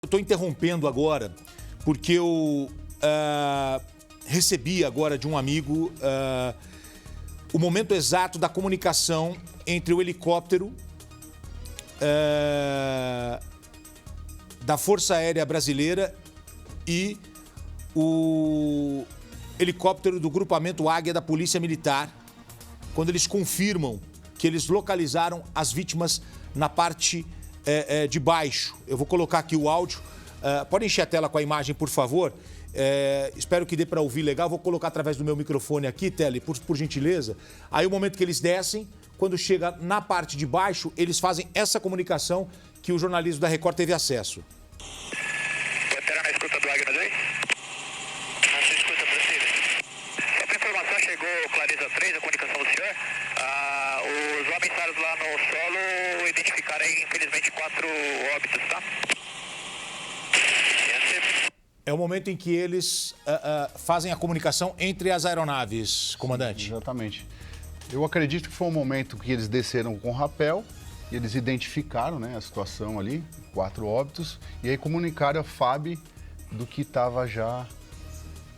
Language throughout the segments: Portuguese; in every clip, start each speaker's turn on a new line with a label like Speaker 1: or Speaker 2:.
Speaker 1: estou interrompendo agora porque eu recebi agora de um amigo o momento exato da comunicação entre o helicóptero da Força Aérea Brasileira e o helicóptero do grupamento Águia da Polícia Militar, quando eles confirmam que eles localizaram as vítimas na parte de baixo. Eu vou colocar aqui o áudio. Pode encher a tela com a imagem, por favor. Espero que dê para ouvir legal. Vou colocar através do meu microfone aqui, Tele, por gentileza. Aí o momento que eles descem, quando chega na parte de baixo, eles fazem essa comunicação que o jornalismo da Record teve acesso.
Speaker 2: Pantera na escuta do Águia 2. Na sua escuta, Brasília. Só para informação, chegou Clareza 3, a comunicação do senhor. Os homens estados lá no solo identificaram, infelizmente, 4 óbitos, tá?
Speaker 1: É o momento em que eles fazem a comunicação entre as aeronaves, comandante.
Speaker 3: Sim, exatamente. Eu acredito que foi um momento que eles desceram com rapel e eles identificaram, né, a situação ali, 4 óbitos, e aí comunicaram a FAB do que estava já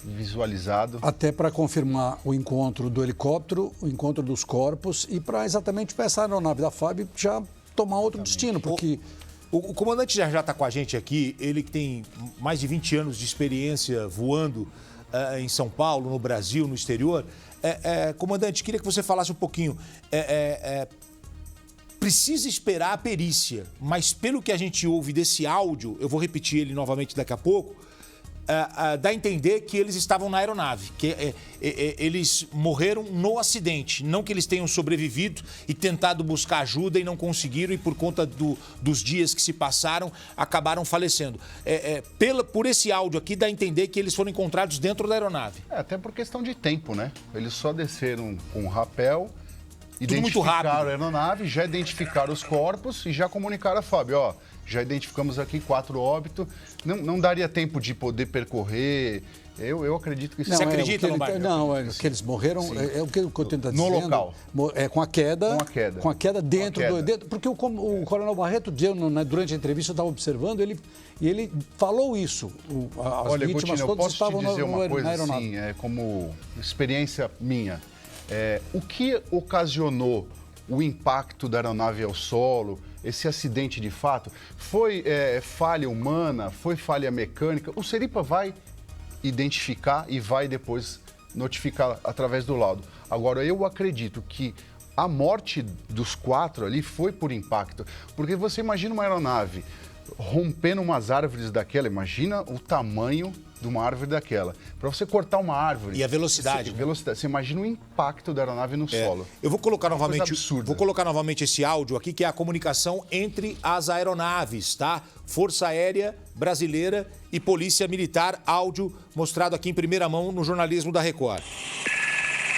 Speaker 3: visualizado.
Speaker 4: Até para confirmar o encontro do helicóptero, o encontro dos corpos e para exatamente para essa aeronave da FAB já tomar outro destino, porque...
Speaker 1: O comandante já está com a gente aqui, ele que tem mais de 20 anos de experiência voando em São Paulo, no Brasil, no exterior. Comandante, queria que você falasse um pouquinho. Precisa esperar a perícia, mas pelo que a gente ouve desse áudio, eu vou repetir ele novamente daqui a pouco, dá a entender que eles estavam na aeronave, que eles morreram no acidente, não que eles tenham sobrevivido e tentado buscar ajuda e não conseguiram e por conta dos dias que se passaram, acabaram falecendo. Por esse áudio aqui, dá a entender que eles foram encontrados dentro da aeronave.
Speaker 3: Até por questão de tempo, né? Eles só desceram com rapel,
Speaker 1: tudo muito rápido.
Speaker 3: Identificaram a aeronave, já identificaram os corpos e já comunicaram a FAB, ó, já identificamos aqui 4 óbitos, não daria tempo de poder percorrer, eu acredito que...
Speaker 1: Você acredita, Lombardi?
Speaker 4: Não, que eles morreram, o que eu tento dizer.
Speaker 3: No local.
Speaker 4: Com a queda.
Speaker 3: Com a queda
Speaker 4: dentro do... Porque o Coronel Barreto, durante a entrevista, eu estava observando, ele falou isso. As
Speaker 3: Olha,
Speaker 4: vítimas
Speaker 3: Gotino, eu
Speaker 4: todas
Speaker 3: posso
Speaker 4: estavam
Speaker 3: te dizer uma coisa
Speaker 4: aeronave.
Speaker 3: assim, como experiência minha. O que ocasionou o impacto da aeronave ao solo, esse acidente de fato, foi falha humana, foi falha mecânica? O Seripa vai identificar e vai depois notificar através do laudo. Agora, eu acredito que a morte dos 4 ali foi por impacto, porque você imagina uma aeronave rompendo umas árvores daquela, imagina o tamanho de uma árvore daquela. Para você cortar uma árvore...
Speaker 1: E a velocidade.
Speaker 3: Você imagina o impacto da aeronave no solo.
Speaker 1: Eu vou colocar novamente esse áudio aqui, que é a comunicação entre as aeronaves, tá? Força Aérea Brasileira e Polícia Militar, áudio mostrado aqui em primeira mão no jornalismo da Record.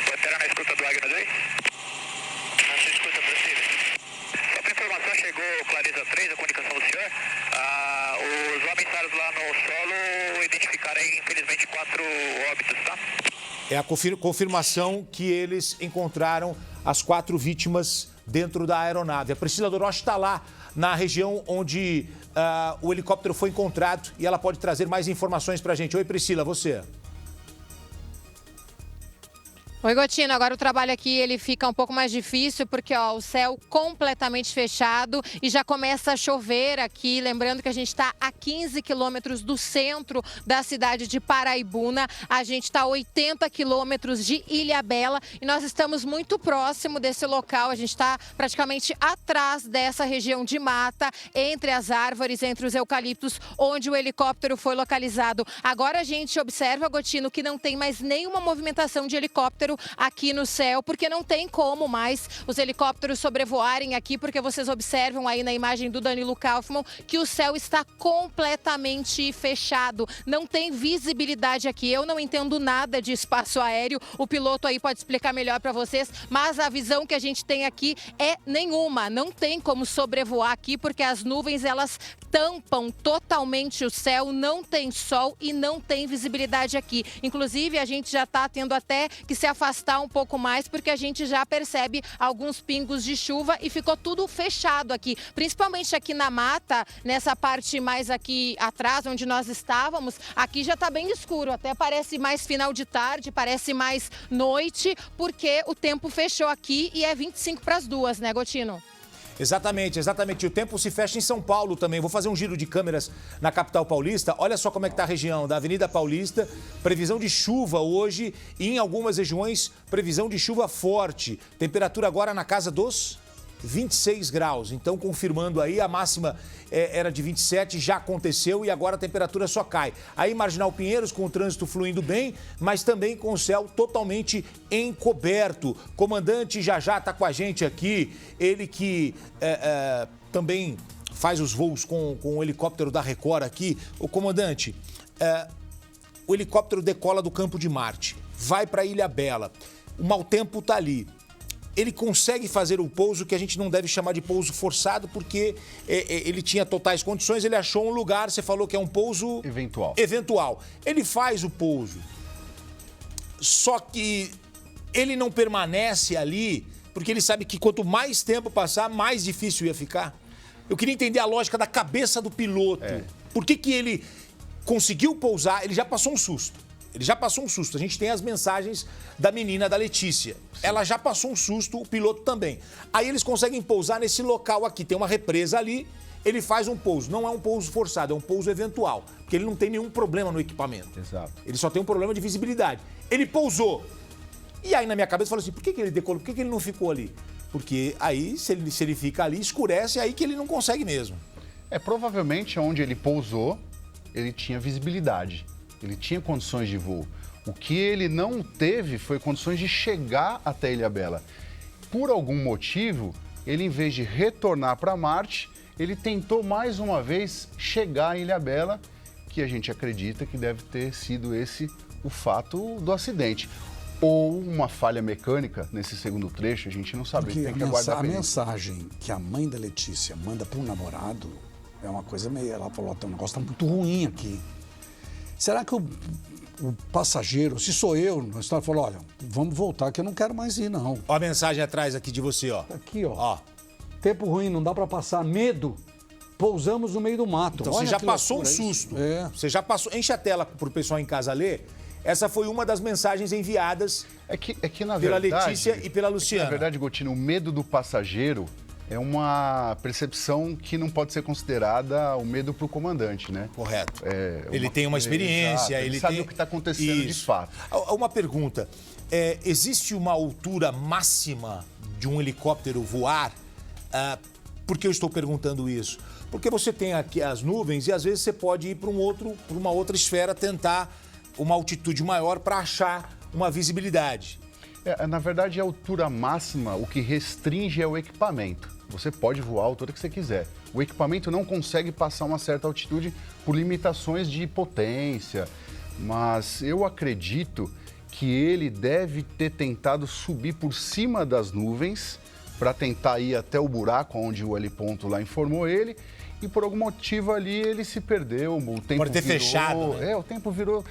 Speaker 2: Pantera na escuta do Águia 2. Na sua escuta, Brasília. Só para informação, chegou Clareza 3, a comunicação do senhor. Os homens estados lá no solo identificaram, infelizmente, 4 óbitos, tá?
Speaker 1: É a confirmação que eles encontraram as 4 vítimas dentro da aeronave. A Priscila Doroche está lá na região onde o helicóptero foi encontrado e ela pode trazer mais informações para a gente. Oi, Priscila, você.
Speaker 5: Oi, Gotino. Agora o trabalho aqui ele fica um pouco mais difícil porque o céu completamente fechado e já começa a chover aqui. Lembrando que a gente está a 15 quilômetros do centro da cidade de Paraibuna. A gente está a 80 quilômetros de Ilhabela e nós estamos muito próximo desse local. A gente está praticamente atrás dessa região de mata, entre as árvores, entre os eucaliptos, onde o helicóptero foi localizado. Agora a gente observa, Gotino, que não tem mais nenhuma movimentação de helicóptero aqui no céu, porque não tem como mais os helicópteros sobrevoarem aqui, porque vocês observam aí na imagem do Danilo Kaufmann que o céu está completamente fechado, não tem visibilidade aqui. Eu não entendo nada de espaço aéreo, o piloto aí pode explicar melhor para vocês, mas a visão que a gente tem aqui é nenhuma, não tem como sobrevoar aqui, porque as nuvens elas tampam totalmente o céu, não tem sol e não tem visibilidade aqui. Inclusive, a gente já está tendo até que se afastar afastar um pouco mais, porque a gente já percebe alguns pingos de chuva e ficou tudo fechado aqui, principalmente aqui na mata, nessa parte mais aqui atrás, onde nós estávamos, aqui já está bem escuro, até parece mais final de tarde, parece mais noite, porque o tempo fechou aqui e é 25 para as 2, né, Gotino?
Speaker 1: Exatamente, exatamente. O tempo se fecha em São Paulo também. Vou fazer um giro de câmeras na capital paulista. Olha só como é que está a região da Avenida Paulista. Previsão de chuva hoje e em algumas regiões, previsão de chuva forte. Temperatura agora na casa dos 26 graus. Então, confirmando aí, a máxima era de 27, já aconteceu e agora a temperatura só cai. Aí, Marginal Pinheiros, com o trânsito fluindo bem, mas também com o céu totalmente encoberto. Comandante já está com a gente aqui, ele que também faz os voos com o helicóptero da Record aqui. O comandante, o helicóptero decola do Campo de Marte, vai para Ilhabela. O mau tempo está ali. Ele consegue fazer o pouso que a gente não deve chamar de pouso forçado, porque ele tinha totais condições, ele achou um lugar, você falou que é um pouso... Eventual. Ele faz o pouso, só que ele não permanece ali, porque ele sabe que quanto mais tempo passar, mais difícil ia ficar. Eu queria entender a lógica da cabeça do piloto. Por que ele conseguiu pousar? Ele já passou um susto. A gente tem as mensagens da menina, da Letícia. Ela já passou um susto, o piloto também. Aí eles conseguem pousar nesse local aqui. Tem uma represa ali, ele faz um pouso. Não é um pouso forçado, é um pouso eventual. Porque ele não tem nenhum problema no equipamento.
Speaker 3: Exato.
Speaker 1: Ele só tem um problema de visibilidade. Ele pousou. E aí na minha cabeça eu falei assim, por que ele decolou? Por que ele não ficou ali? Porque aí, se ele fica ali, escurece, é aí que ele não consegue mesmo.
Speaker 3: Provavelmente onde ele pousou, ele tinha visibilidade. Ele tinha condições de voo. O que ele não teve foi condições de chegar até Ilhabela. Por algum motivo, ele, em vez de retornar para Marte, ele tentou mais uma vez chegar em Ilhabela, que a gente acredita que deve ter sido esse o fato do acidente. Ou uma falha mecânica nesse segundo trecho, a gente não sabe. Tem que aguardar.
Speaker 4: A mensagem que a mãe da Letícia manda para o namorado é uma coisa meio... Ela falou, o negócio está muito ruim aqui. Será que o passageiro, se sou eu, na história, falou, olha, vamos voltar que eu não quero mais ir, não.
Speaker 1: Ó a mensagem atrás aqui de você, ó.
Speaker 4: Aqui, ó. Tempo ruim, não dá para passar. Medo. Pousamos no meio do mato.
Speaker 1: Então você já passou um susto. Você já passou. Enche a tela para o pessoal em casa ler. Essa foi uma das mensagens enviadas pela Letícia e pela Luciana.
Speaker 3: Na verdade, Gotino, o medo do passageiro é uma percepção que não pode ser considerada o medo para o comandante, né?
Speaker 1: Correto. Ele tem uma experiência,
Speaker 3: ele sabe o que está acontecendo de fato.
Speaker 1: Uma pergunta, existe uma altura máxima de um helicóptero voar? Por que eu estou perguntando isso? Porque você tem aqui as nuvens e às vezes você pode ir para uma outra esfera, tentar uma altitude maior para achar uma visibilidade.
Speaker 3: Na verdade, a altura máxima, o que restringe é o equipamento. Você pode voar a altura que você quiser. O equipamento não consegue passar uma certa altitude por limitações de potência, mas eu acredito que ele deve ter tentado subir por cima das nuvens para tentar ir até o buraco onde o heliponto lá informou ele, e por algum motivo ali ele se perdeu, o tempo
Speaker 1: pode ter fechado, né?
Speaker 3: O tempo virou...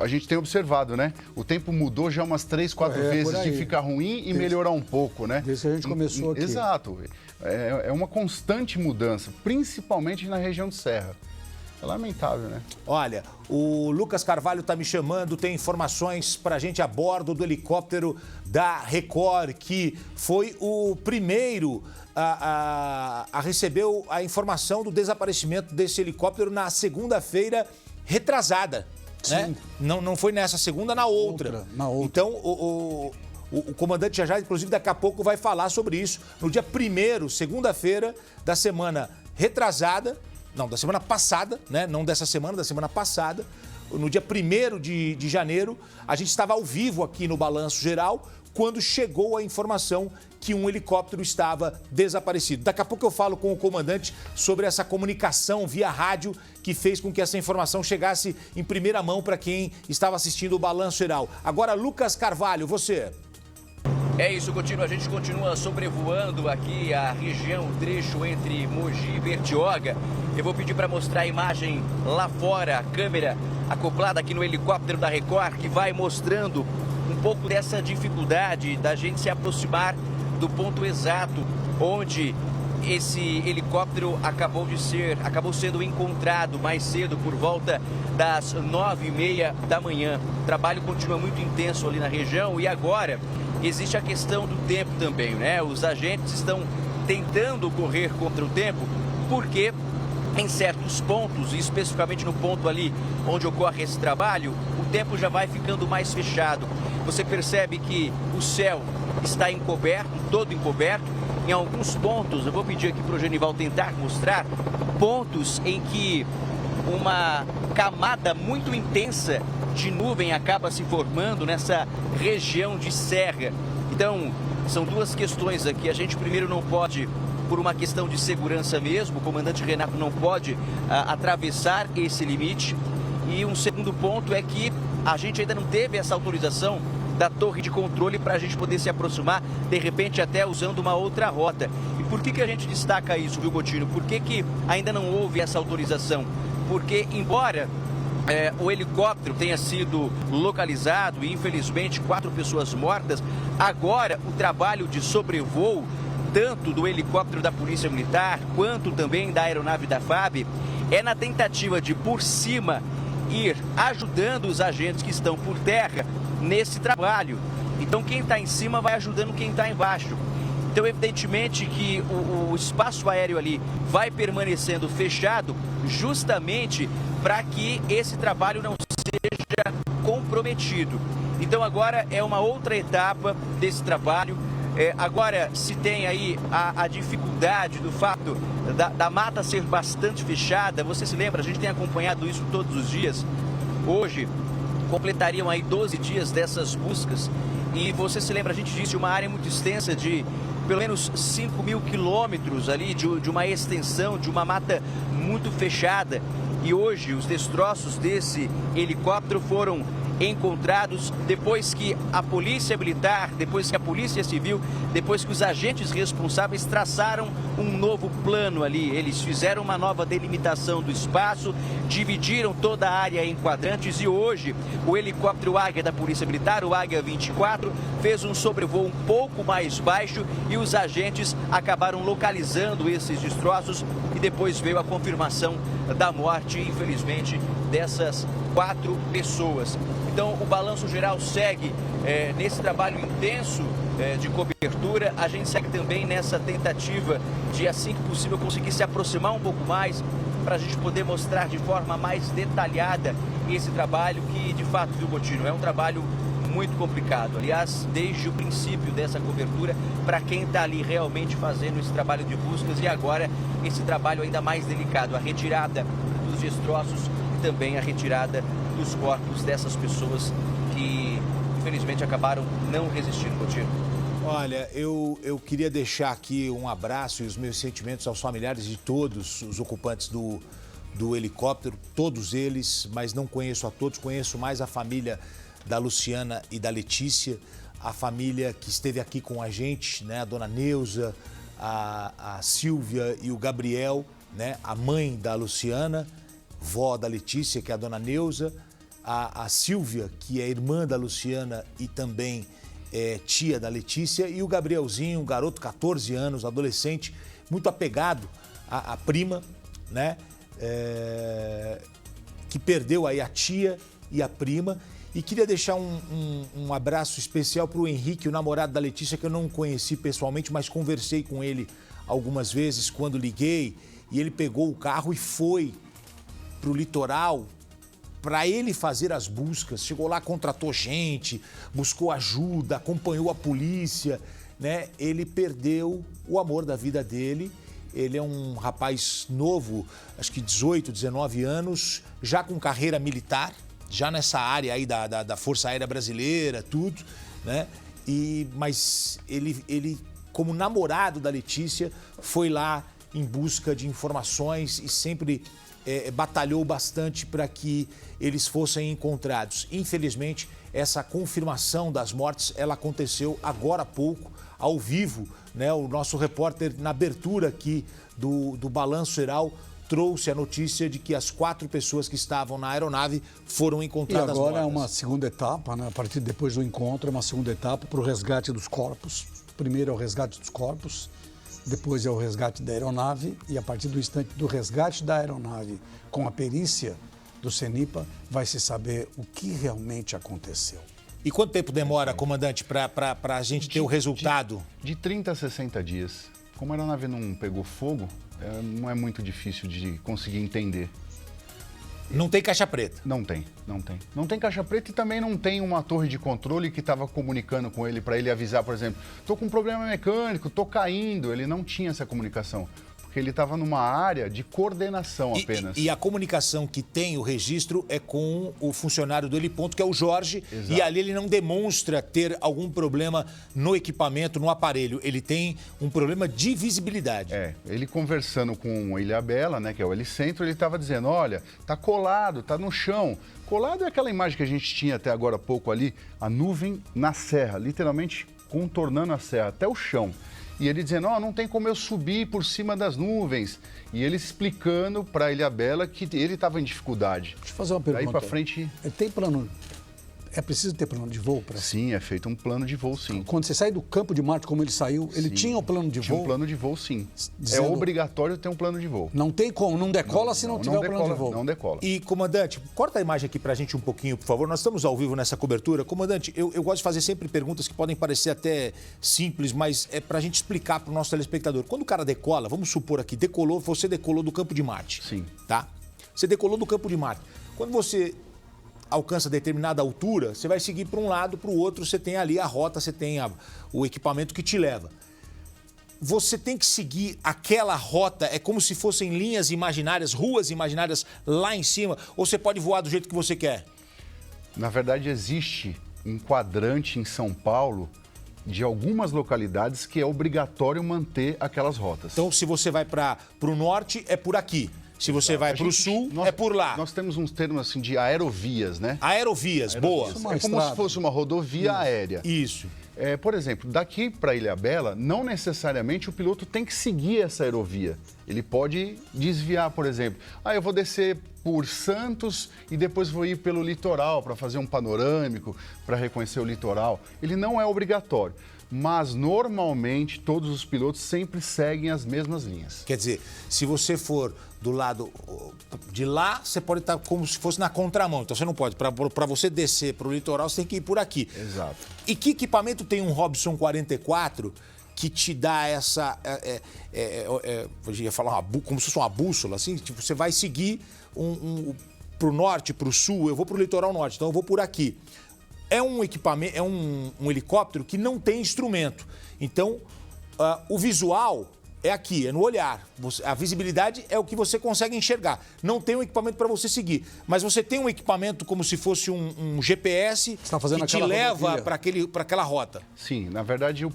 Speaker 3: a gente tem observado, né? O tempo mudou já umas 3, 4 vezes de ficar ruim e melhorar um pouco, né?
Speaker 4: Desde que a gente começou aqui.
Speaker 3: Exato. É uma constante mudança, principalmente na região de Serra. É lamentável, né?
Speaker 1: Olha, o Lucas Carvalho está me chamando, tem informações para a gente a bordo do helicóptero da Record, que foi o primeiro a receber a informação do desaparecimento desse helicóptero na segunda-feira retrasada. Né? Não foi nessa segunda, na outra. Então, o comandante já, inclusive, daqui a pouco vai falar sobre isso. No dia 1º, segunda-feira da semana retrasada, não, da semana passada, né? Não dessa semana, da semana passada, no dia 1º de janeiro, a gente estava ao vivo aqui no Balanço Geral, quando chegou a informação que um helicóptero estava desaparecido. Daqui a pouco eu falo com o comandante sobre essa comunicação via rádio que fez com que essa informação chegasse em primeira mão para quem estava assistindo o Balanço Geral. Agora, Lucas Carvalho, você...
Speaker 6: É isso, Gotino. A gente continua sobrevoando aqui a região, o trecho entre Mogi e Bertioga. Eu vou pedir para mostrar a imagem lá fora, a câmera acoplada aqui no helicóptero da Record, que vai mostrando um pouco dessa dificuldade da gente se aproximar do ponto exato onde esse helicóptero acabou sendo encontrado mais cedo, por volta das 9h30 da manhã. O trabalho continua muito intenso ali na região e agora existe a questão do tempo também, né? Os agentes estão tentando correr contra o tempo, porque em certos pontos, e especificamente no ponto ali onde ocorre esse trabalho, o tempo já vai ficando mais fechado. Você percebe que o céu está encoberto, todo encoberto. Em alguns pontos, eu vou pedir aqui para o Genival tentar mostrar, pontos em que uma camada muito intensa de nuvem acaba se formando nessa região de serra. Então, são duas questões aqui. A gente primeiro não pode, por uma questão de segurança mesmo, o comandante Renato não pode atravessar esse limite. E um segundo ponto é que a gente ainda não teve essa autorização da torre de controle para a gente poder se aproximar, de repente até usando uma outra rota. E por que a gente destaca isso, viu, Gotino? Por que ainda não houve essa autorização? Porque, embora o helicóptero tenha sido localizado e, infelizmente, 4 pessoas mortas, agora o trabalho de sobrevoo, tanto do helicóptero da Polícia Militar, quanto também da aeronave da FAB, é na tentativa de, por cima, ir ajudando os agentes que estão por terra nesse trabalho. Então quem está em cima vai ajudando quem está embaixo. Então evidentemente que o espaço aéreo ali vai permanecendo fechado justamente para que esse trabalho não seja comprometido. Então agora é uma outra etapa desse trabalho. Agora se tem aí a dificuldade do fato da mata ser bastante fechada. Você se lembra, a gente tem acompanhado isso todos os dias. Hoje completariam aí 12 dias dessas buscas e você se lembra, a gente disse, uma área muito extensa de pelo menos 5.000 quilômetros ali de uma extensão, de uma mata muito fechada. E hoje os destroços desse helicóptero foram encontrados depois que a Polícia Militar, depois que a Polícia Civil, depois que os agentes responsáveis traçaram um novo plano ali. Eles fizeram uma nova delimitação do espaço, dividiram toda a área em quadrantes e hoje o helicóptero Águia da Polícia Militar, o Águia 24, fez um sobrevoo um pouco mais baixo e os agentes acabaram localizando esses destroços e depois veio a confirmação da morte, infelizmente, dessas 4 pessoas. Então o balanço geral segue nesse trabalho intenso de cobertura. A gente segue também nessa tentativa de, assim que possível, conseguir se aproximar um pouco mais para a gente poder mostrar de forma mais detalhada esse trabalho que, de fato, viu, Gotino, é um trabalho muito complicado. Aliás, desde o princípio dessa cobertura, para quem está ali realmente fazendo esse trabalho de buscas e agora esse trabalho ainda mais delicado, a retirada dos destroços e também a retirada dos corpos dessas pessoas que, infelizmente, acabaram não resistindo, Gotino.
Speaker 1: Olha, eu queria deixar aqui um abraço e os meus sentimentos aos familiares de todos os ocupantes do helicóptero, todos eles, mas não conheço a todos, conheço mais a família da Luciana e da Letícia, a família que esteve aqui com a gente, né? A dona Neuza, a Silvia e o Gabriel, né? A mãe da Luciana, vó da Letícia, que é a dona Neuza, a Silvia, que é irmã da Luciana e também tia da Letícia, e o Gabrielzinho, um garoto, 14 anos, adolescente, muito apegado à prima, né? Que perdeu aí a tia e a prima. E queria deixar um abraço especial para o Henrique, o namorado da Letícia, que eu não conheci pessoalmente, mas conversei com ele algumas vezes quando liguei, e ele pegou o carro e foi para o litoral para ele fazer as buscas. Chegou lá, contratou gente, buscou ajuda, acompanhou a polícia, né? Ele perdeu o amor da vida dele. Ele é um rapaz novo, acho que 18, 19 anos, já com carreira militar, já nessa área aí da Força Aérea Brasileira, tudo, né? Mas ele, como namorado da Letícia, foi lá em busca de informações e sempre batalhou bastante para que eles fossem encontrados. Infelizmente, essa confirmação das mortes, ela aconteceu agora há pouco, ao vivo, né? O nosso repórter, na abertura aqui do Balanço Geral, trouxe a notícia de que as 4 pessoas que estavam na aeronave foram encontradas mortas.
Speaker 4: E agora é uma segunda etapa, né? A partir depois do encontro, é uma segunda etapa para o resgate dos corpos. Primeiro é o resgate dos corpos, depois é o resgate da aeronave e a partir do instante do resgate da aeronave com a perícia do CENIPA vai se saber o que realmente aconteceu.
Speaker 1: E quanto tempo demora, comandante, para a gente ter o resultado?
Speaker 3: De 30 a 60 dias. Como a aeronave não pegou fogo, não é muito difícil de conseguir entender.
Speaker 1: Não tem caixa preta?
Speaker 3: Não tem. Não tem caixa preta e também não tem uma torre de controle que estava comunicando com ele para ele avisar, por exemplo, estou com um problema mecânico, estou caindo. Ele não tinha essa comunicação. Porque ele estava numa área de coordenação apenas.
Speaker 1: E a comunicação que tem o registro é com o funcionário do heliponto, que é o Jorge.
Speaker 3: Exato.
Speaker 1: E ali ele não demonstra ter algum problema no equipamento, no aparelho. Ele tem um problema de visibilidade.
Speaker 3: Ele conversando com o Ilhabela, né, que é o helicentro, ele estava dizendo, olha, tá colado, tá no chão. Colado é aquela imagem que a gente tinha até agora há pouco ali, a nuvem na serra, literalmente contornando a serra até o chão. E ele dizendo, não tem como eu subir por cima das nuvens. E ele explicando para a Ilhabela que ele estava em dificuldade.
Speaker 4: Deixa eu fazer uma pergunta.
Speaker 3: Daí para frente...
Speaker 4: Tem plano... É preciso ter plano de voo para isso?
Speaker 3: Sim, é feito um plano de voo, sim.
Speaker 4: Quando você sai do campo de Marte, como ele saiu, ele tinha o plano de voo?
Speaker 3: Tinha um plano de voo, sim.
Speaker 4: Dizendo...
Speaker 3: É obrigatório ter um plano de voo.
Speaker 4: Não tem como, não decola se não tiver o plano de voo.
Speaker 3: Não decola.
Speaker 1: E, comandante, corta a imagem aqui pra gente um pouquinho, por favor. Nós estamos ao vivo nessa cobertura. Comandante, eu gosto de fazer sempre perguntas que podem parecer até simples, mas é pra gente explicar pro nosso telespectador. Quando o cara decola, vamos supor aqui, você decolou do campo de Marte.
Speaker 3: Sim.
Speaker 1: Tá? Você decolou do campo de Marte. Quando você alcança determinada altura, você vai seguir para um lado, para o outro, você tem ali a rota, você tem o equipamento que te leva. Você tem que seguir aquela rota, é como se fossem linhas imaginárias, ruas imaginárias lá em cima, ou você pode voar do jeito que você quer?
Speaker 3: Na verdade, existe um quadrante em São Paulo de algumas localidades que é obrigatório manter aquelas rotas.
Speaker 1: Então, se você vai para o norte, é por aqui. Se você vai para o sul, é por lá.
Speaker 3: Nós temos uns termos assim de aerovias, né?
Speaker 1: Aerovias, boa.
Speaker 3: É como se fosse uma rodovia aérea.
Speaker 1: Isso.
Speaker 3: Por exemplo, daqui para Ilhabela, não necessariamente o piloto tem que seguir essa aerovia. Ele pode desviar, por exemplo. Eu vou descer por Santos e depois vou ir pelo litoral para fazer um panorâmico, para reconhecer o litoral. Ele não é obrigatório. Mas, normalmente, todos os pilotos sempre seguem as mesmas linhas.
Speaker 1: Quer dizer, se você for do lado de lá, você pode estar como se fosse na contramão. Então, você não pode. Para você descer para o litoral, você tem que ir por aqui.
Speaker 3: Exato.
Speaker 1: E que equipamento tem um Robson 44 que te dá essa... eu ia falar como se fosse uma bússola, assim? Tipo, você vai seguir para o norte, para o sul. Eu vou para o litoral norte, então eu vou por aqui. É um equipamento, é um helicóptero que não tem instrumento. Então, o visual é aqui, é no olhar. A visibilidade é o que você consegue enxergar. Não tem um equipamento para você seguir. Mas você tem um equipamento como se fosse um GPS que te leva para aquela rota.
Speaker 3: Sim, na verdade,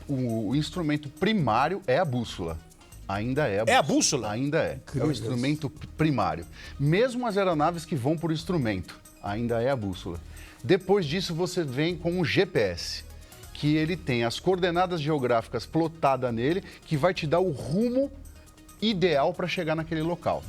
Speaker 3: o instrumento primário é a bússola. Ainda é a bússola.
Speaker 1: É a bússola?
Speaker 3: Ainda é. É o instrumento primário. Mesmo as aeronaves que vão por instrumento, ainda é a bússola. Depois disso, você vem com um GPS, que ele tem as coordenadas geográficas plotadas nele, que vai te dar o rumo ideal para chegar naquele local.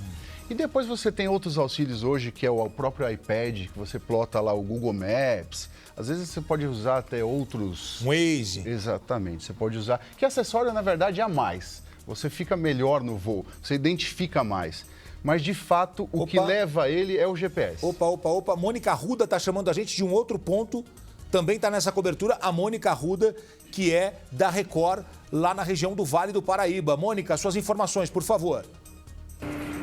Speaker 3: E depois você tem outros auxílios hoje, que é o próprio iPad, que você plota lá o Google Maps. Às vezes você pode usar até outros...
Speaker 1: Um Waze.
Speaker 3: Exatamente, você pode usar. Que acessório, na verdade, é a mais. Você fica melhor no voo, você identifica mais. Mas, de fato, o que leva ele é o GPS.
Speaker 1: Opa. Mônica Arruda está chamando a gente de um outro ponto. Também está nessa cobertura a Mônica Arruda, que é da Record, lá na região do Vale do Paraíba. Mônica, suas informações, por favor.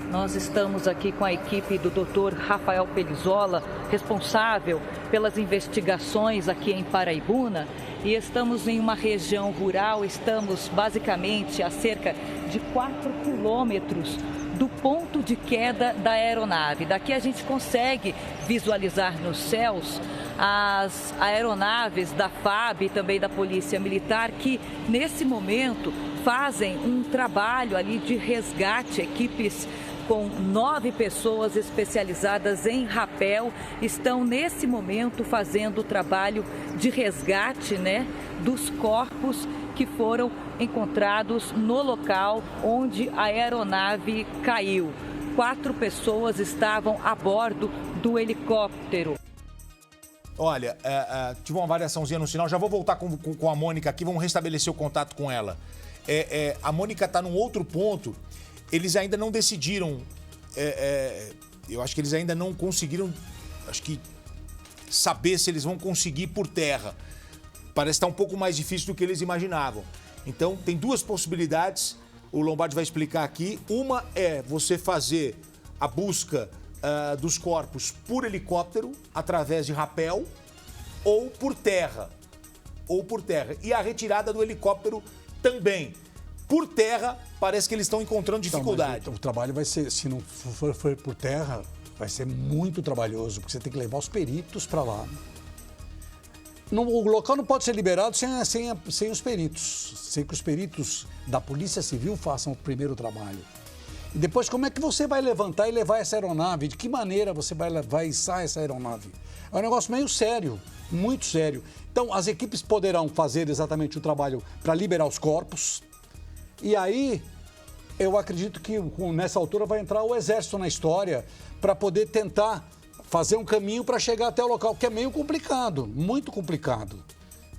Speaker 7: Nós estamos aqui com a equipe do Dr. Rafael Pelizola, responsável pelas investigações aqui em Paraibuna. E estamos em uma região rural, estamos basicamente a cerca de 4 quilômetros do ponto de queda da aeronave. Daqui a gente consegue visualizar nos céus as aeronaves da FAB e também da Polícia Militar que, nesse momento, fazem um trabalho ali de resgate. Equipes com 9 pessoas especializadas em rapel estão, nesse momento, fazendo o trabalho de resgate, dos corpos que foram encontrados no local onde a aeronave caiu. 4 pessoas estavam a bordo do helicóptero.
Speaker 1: Olha, tive uma variaçãozinha no sinal. Já vou voltar com a Mônica aqui, vamos restabelecer o contato com ela. A Mônica está num outro ponto. Eles ainda não decidiram. Eu acho que eles ainda não conseguiram, saber se eles vão conseguir por terra. Parece estar um pouco mais difícil do que eles imaginavam. Então, tem 2 possibilidades. O Lombardi vai explicar aqui. Uma é você fazer a busca dos corpos por helicóptero, através de rapel, ou por terra. E a retirada do helicóptero também. Por terra, parece que eles estão encontrando dificuldade.
Speaker 4: Então, o trabalho vai ser, se não for por terra, vai ser muito trabalhoso, porque você tem que levar os peritos para lá. O local não pode ser liberado sem os peritos, sem que os peritos da Polícia Civil façam o primeiro trabalho. E depois, como é que você vai levantar e levar essa aeronave? De que maneira você vai içar essa aeronave? É um negócio meio sério, muito sério. Então, as equipes poderão fazer exatamente o trabalho para liberar os corpos. E aí, eu acredito que nessa altura vai entrar o Exército na história para poder tentar fazer um caminho para chegar até o local, que é meio complicado, muito complicado,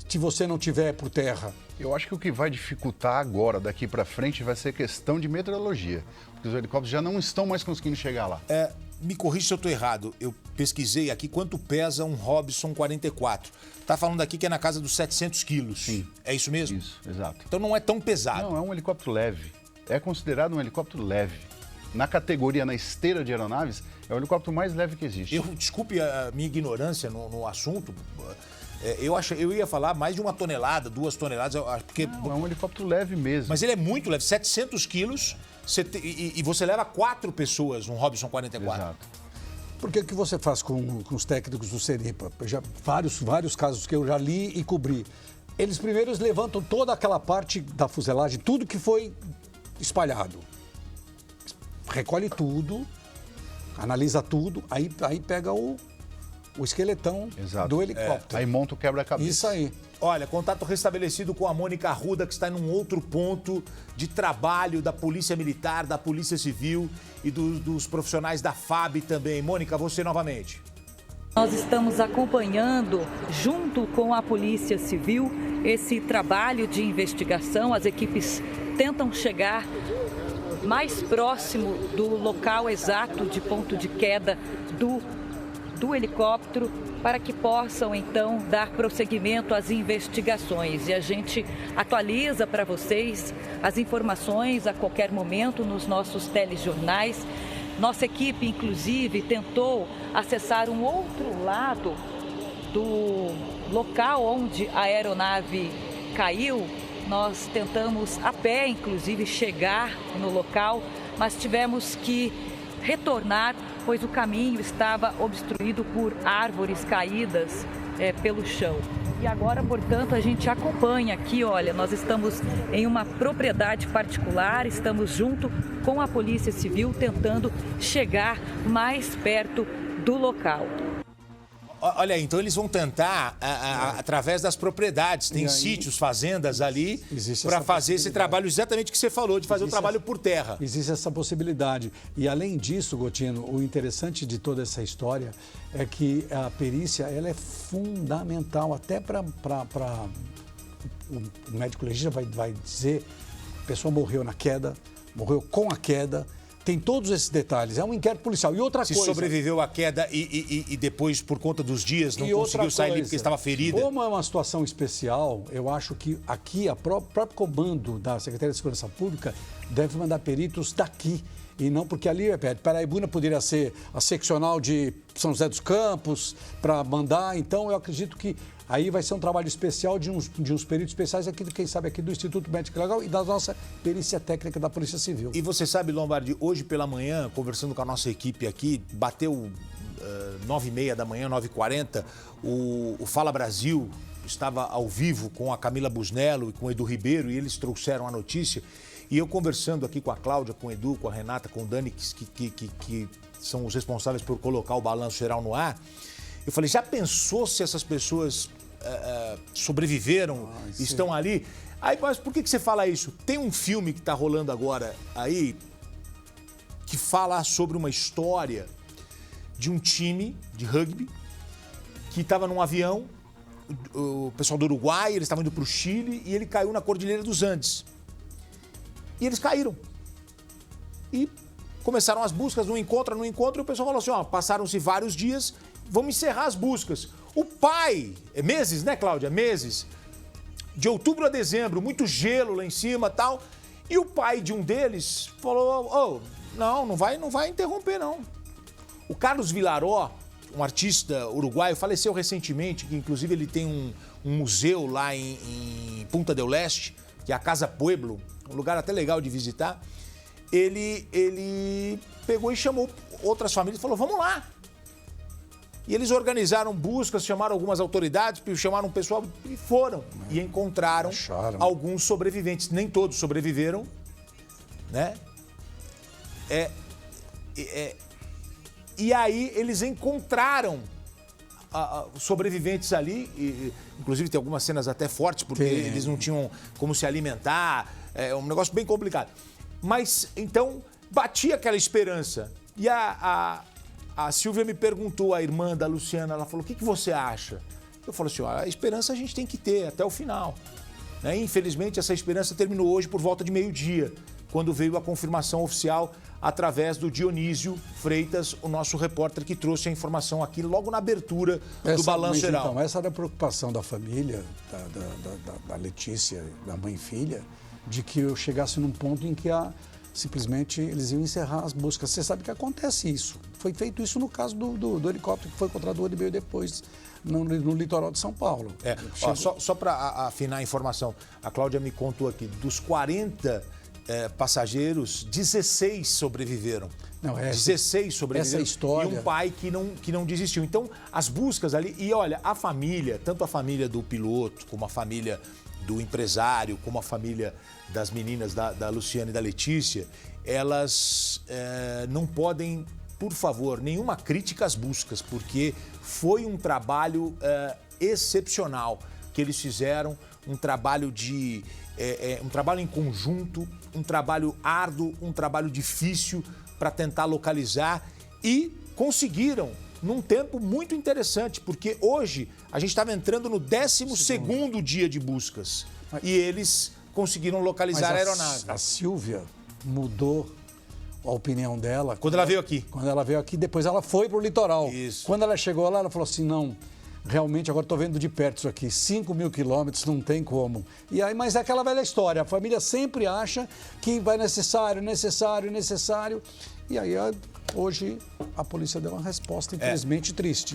Speaker 4: se você não tiver por terra.
Speaker 3: Eu acho que o que vai dificultar agora, daqui para frente, vai ser questão de meteorologia, porque os helicópteros já não estão mais conseguindo chegar lá.
Speaker 1: Me corrija se eu estou errado. Eu pesquisei aqui quanto pesa um Robson 44. Tá falando aqui que é na casa dos 700 quilos.
Speaker 3: Sim.
Speaker 1: É isso mesmo?
Speaker 3: Isso, exato.
Speaker 1: Então não é tão pesado.
Speaker 3: Não, é um helicóptero leve. É considerado um helicóptero leve. Na categoria, na esteira de aeronaves, é o helicóptero mais leve que existe.
Speaker 1: Desculpe a minha ignorância no assunto. Eu ia falar mais de 1 tonelada, 2 toneladas. Porque...
Speaker 3: Não, é um helicóptero leve mesmo.
Speaker 1: Mas ele é muito leve, 700 quilos, e você leva 4 pessoas num Robson 44.
Speaker 3: Exato.
Speaker 4: Porque o que você faz com os técnicos do Seripa? Vários casos que eu já li e cobri. Eles primeiro levantam toda aquela parte da fuselagem, tudo que foi espalhado. Recolhe tudo, analisa tudo, aí pega o esqueletão do helicóptero.
Speaker 3: Aí monta o quebra-cabeça.
Speaker 4: Isso aí.
Speaker 1: Olha, contato restabelecido com a Mônica Arruda, que está num outro ponto de trabalho da Polícia Militar, da Polícia Civil e dos profissionais da FAB também. Mônica, você novamente.
Speaker 7: Nós estamos acompanhando, junto com a Polícia Civil, esse trabalho de investigação. As equipes tentam chegar mais próximo do local exato de ponto de queda do helicóptero, para que possam, então, dar prosseguimento às investigações. E a gente atualiza para vocês as informações a qualquer momento nos nossos telejornais. Nossa equipe, inclusive, tentou acessar um outro lado do local onde a aeronave caiu. Nós tentamos a pé, inclusive, chegar no local, mas tivemos que retornar, pois o caminho estava obstruído por árvores caídas pelo chão. E agora, portanto, a gente acompanha aqui, olha, nós estamos em uma propriedade particular, estamos junto com a Polícia Civil tentando chegar mais perto do local.
Speaker 1: Olha aí, então eles vão tentar, através das propriedades, tem sítios, fazendas ali, para fazer esse trabalho exatamente que você falou, de fazer o trabalho por terra.
Speaker 4: Existe essa possibilidade. E além disso, Gotino, o interessante de toda essa história é que a perícia ela é fundamental até para o médico legista vai dizer a pessoa morreu na queda, morreu com a queda. Tem todos esses detalhes, é um inquérito policial. E outra coisa...
Speaker 1: Se sobreviveu à queda e depois, por conta dos dias, não conseguiu sair ali porque estava ferida.
Speaker 4: Como é uma situação especial, eu acho que aqui o próprio comando da Secretaria de Segurança Pública deve mandar peritos daqui. E não porque ali é perto. Paraibuna poderia ser a seccional de São José dos Campos para mandar. Então, eu acredito que aí vai ser um trabalho especial de uns peritos especiais aqui, quem sabe, aqui do Instituto Médico Legal e da nossa perícia técnica da Polícia Civil.
Speaker 1: E você sabe, Lombardi, hoje pela manhã, conversando com a nossa equipe aqui, bateu 9h30 da manhã, 9h40, o Fala Brasil estava ao vivo com a Camila Busnello e com o Edu Ribeiro e eles trouxeram a notícia. E eu conversando aqui com a Cláudia, com o Edu, com a Renata, com o Dani, que são os responsáveis por colocar o balanço geral no ar, eu falei, já pensou se essas pessoas sobreviveram, estão ali? Aí, mas por que você fala isso? Tem um filme que está rolando agora aí, que fala sobre uma história de um time de rugby que estava num avião, o pessoal do Uruguai, eles estavam indo para o Chile e ele caiu na Cordilheira dos Andes. E eles caíram. E começaram as buscas, não encontra, e o pessoal falou assim, ó, passaram-se vários dias, vamos encerrar as buscas. O pai, meses, né, Cláudia? Meses. De outubro a dezembro, muito gelo lá em cima e tal. E o pai de um deles falou, não vai interromper, não. O Carlos Vilaró, um artista uruguaio, faleceu recentemente, que inclusive ele tem um museu lá em Punta del Este, que é a Casa Pueblo, um lugar até legal de visitar. Ele pegou e chamou outras famílias e falou, vamos lá. E eles organizaram buscas, chamaram algumas autoridades, chamaram um pessoal e foram. E encontraram alguns sobreviventes. Nem todos sobreviveram, né? E aí eles encontraram sobreviventes ali, inclusive tem algumas cenas até fortes, porque eles não tinham como se alimentar, é um negócio bem complicado. Mas, então, batia aquela esperança. E a Silvia me perguntou, a irmã da Luciana, ela falou, o que você acha? Eu falei assim, a esperança a gente tem que ter até o final. Né? Infelizmente, essa esperança terminou hoje por volta de meio-dia, quando veio a confirmação oficial através do Dionísio Freitas, o nosso repórter que trouxe a informação aqui logo na abertura do Balanço Geral.
Speaker 4: Então, essa era a preocupação da família, da Letícia, da mãe e filha, de que eu chegasse num ponto em que simplesmente eles iam encerrar as buscas. Você sabe que acontece isso. Foi feito isso no caso do helicóptero que foi encontrado um ano e meio depois, no litoral de São Paulo.
Speaker 1: Só para afinar a informação, a Cláudia me contou aqui, dos 40 passageiros, 16 sobreviveram. 16 sobreviveram.
Speaker 4: Essa história...
Speaker 1: E um pai que não desistiu. Então, as buscas ali... E olha, a família, tanto a família do piloto, como a família do empresário, como a família das meninas da Luciana e da Letícia, elas não podem, por favor, nenhuma crítica às buscas, porque foi um trabalho excepcional que eles fizeram, um trabalho um trabalho em conjunto, um trabalho árduo, um trabalho difícil para tentar localizar e conseguiram num tempo muito interessante, porque hoje a gente estava entrando no 12º dia de buscas e eles conseguiram localizar a aeronave.
Speaker 4: A Silvia mudou a opinião dela.
Speaker 1: Quando ela veio aqui.
Speaker 4: Quando ela veio aqui, depois ela foi pro litoral.
Speaker 1: Isso.
Speaker 4: Quando ela chegou lá, ela falou assim, não, realmente agora estou vendo de perto isso aqui, 5.000 quilômetros, não tem como. E aí, mas é aquela velha história, a família sempre acha que vai necessário. E aí, hoje, a polícia deu uma resposta, infelizmente, triste.